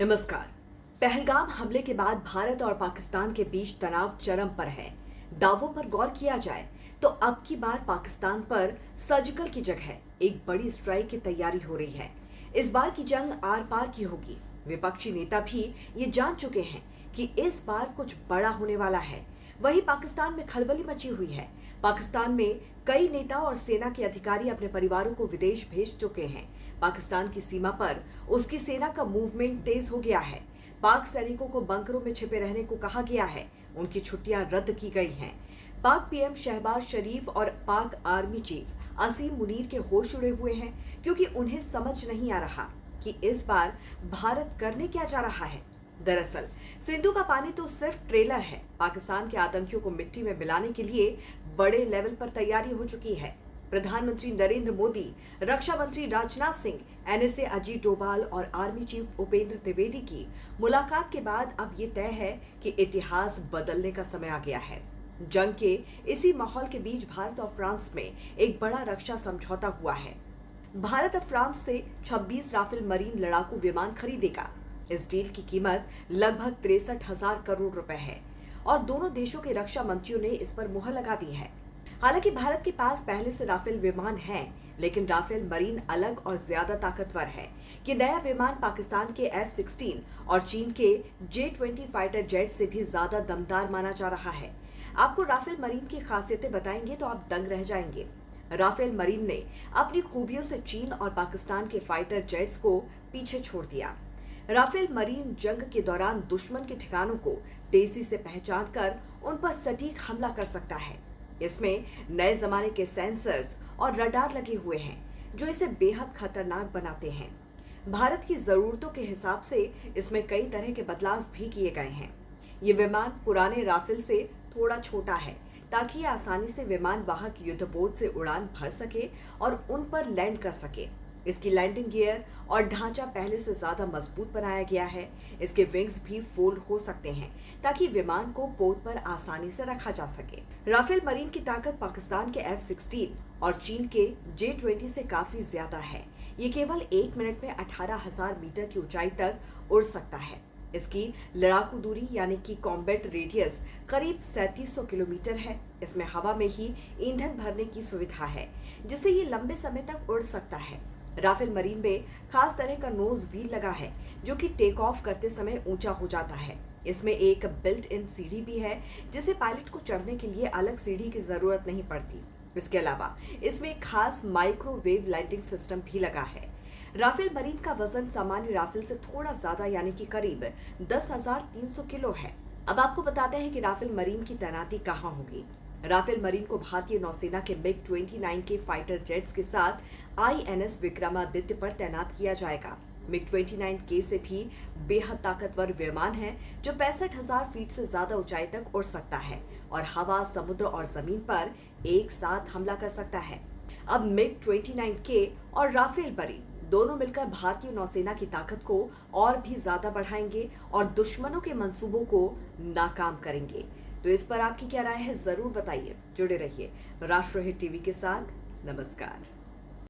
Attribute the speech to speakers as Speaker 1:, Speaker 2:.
Speaker 1: नमस्कार। पहलगाम हमले के बाद भारत और पाकिस्तान के बीच तनाव चरम पर है। दावों पर गौर किया जाए तो अब की बार पाकिस्तान पर सर्जिकल की जगह एक बड़ी स्ट्राइक की तैयारी हो रही है। इस बार की जंग आर पार की होगी। विपक्षी नेता भी ये जान चुके हैं कि इस बार कुछ बड़ा होने वाला है। वहीं पाकिस्तान में खलबली मची हुई है। पाकिस्तान में कई नेता और सेना के अधिकारी अपने परिवारों को विदेश भेज चुके हैं। पाकिस्तान की सीमा पर उसकी सेना का मूवमेंट तेज हो गया है। पाक सैनिकों को बंकरों में छिपे रहने को कहा गया है। उनकी छुट्टियां रद्द की गई हैं। पाक पीएम शहबाज शरीफ और पाक आर्मी चीफ असीम मुनीर के होश उड़े हुए हैं, क्योंकि उन्हें समझ नहीं आ रहा कि इस बार भारत करने क्या जा रहा है। दरअसल सिंधु का पानी तो सिर्फ ट्रेलर है। पाकिस्तान के आतंकियों को मिट्टी में मिलाने के लिए बड़े लेवल पर तैयारी हो चुकी है। प्रधानमंत्री नरेंद्र मोदी, रक्षा मंत्री राजनाथ सिंह, एनएसए अजीत डोभाल और आर्मी चीफ उपेंद्र त्रिवेदी की मुलाकात के बाद अब ये तय है कि इतिहास बदलने का समय आ गया है। जंग के इसी माहौल के बीच भारत और फ्रांस में एक बड़ा रक्षा समझौता हुआ है। भारत अब फ्रांस से 26 राफेल मरीन लड़ाकू विमान खरीदेगा। इस डील की कीमत लगभग 63,000 करोड़ रुपए है और दोनों देशों के रक्षा मंत्रियों ने इस पर मुहर लगा दी है। हालांकि भारत के पास पहले से राफेल विमान हैं, लेकिन राफेल मरीन अलग और ज्यादा ताकतवर है। ये नया विमान पाकिस्तान के F-16 और चीन के J-20 फाइटर जेट से भी ज्यादा दमदार माना जा रहा है। आपको राफेल मरीन की खासियतें बताएंगे तो आप दंग रह जाएंगे। राफेल मरीन ने अपनी खूबियों से चीन और पाकिस्तान के फाइटर जेट्स को पीछे छोड़ दिया। राफेल मरीन जंग के दौरान दुश्मन के ठिकानों को तेजी से पहचान कर उन पर सटीक हमला कर सकता है। इसमें नए जमाने के सेंसर्स और रडार लगे हुए हैं, जो इसे बेहद खतरनाक बनाते हैं। भारत की जरूरतों के हिसाब से इसमें कई तरह के बदलाव भी किए गए हैं। ये विमान पुराने राफेल से थोड़ा छोटा है, ताकि आसानी से विमान वाहक युद्धपोत से उड़ान भर सके और उन पर लैंड कर सके। इसकी लैंडिंग गियर और ढांचा पहले से ज्यादा मजबूत बनाया गया है। इसके विंग्स भी फोल्ड हो सकते हैं, ताकि विमान को पोत पर आसानी से रखा जा सके। राफेल मरीन की ताकत पाकिस्तान के F-16 और चीन के J-20 से काफी ज्यादा है। ये केवल 1 मिनट में 18,000 मीटर की ऊंचाई तक उड़ सकता है। इसकी लड़ाकू दूरी यानी कि कॉम्बैट रेडियस करीब 3700 किलोमीटर है। इसमें हवा में ही ईंधन भरने की सुविधा है, जिससे ये लंबे समय तक उड़ सकता है। राफेल मरीन में खास तरह का नोज व्हील लगा है, जो कि टेक ऑफ करते समय ऊंचा हो जाता है। इसमें एक बिल्ट इन सीढ़ी भी है, जिससे पायलट को चढ़ने के लिए अलग सीढ़ी की जरूरत नहीं पड़ती। इसके अलावा इसमें एक खास माइक्रोवेव लैंडिंग सिस्टम भी लगा है। राफेल मरीन का वजन सामान्य राफेल से थोड़ा ज्यादा यानी कि करीब 10,300 किलो है। अब आपको बताते हैं कि राफेल मरीन की तैनाती कहाँ होगी। राफेल मरीन को भारतीय नौसेना के MiG-29 के फाइटर जेट्स के साथ INS विक्रमादित्य पर तैनात किया जाएगा। MiG-29K से भी बेहद ताकतवर विमान है, जो 65,000 फीट से ज्यादा ऊंचाई तक उड़ सकता है और हवा, समुद्र और जमीन पर एक साथ हमला कर सकता है। अब MiG-29K और राफेल मरीन दोनों मिलकर भारतीय नौसेना की ताकत को और भी ज्यादा बढ़ाएंगे और दुश्मनों के मंसूबों को नाकाम करेंगे। तो इस पर आपकी क्या राय है, जरूर बताइए। जुड़े रहिए राष्ट्रहित टीवी के साथ। नमस्कार।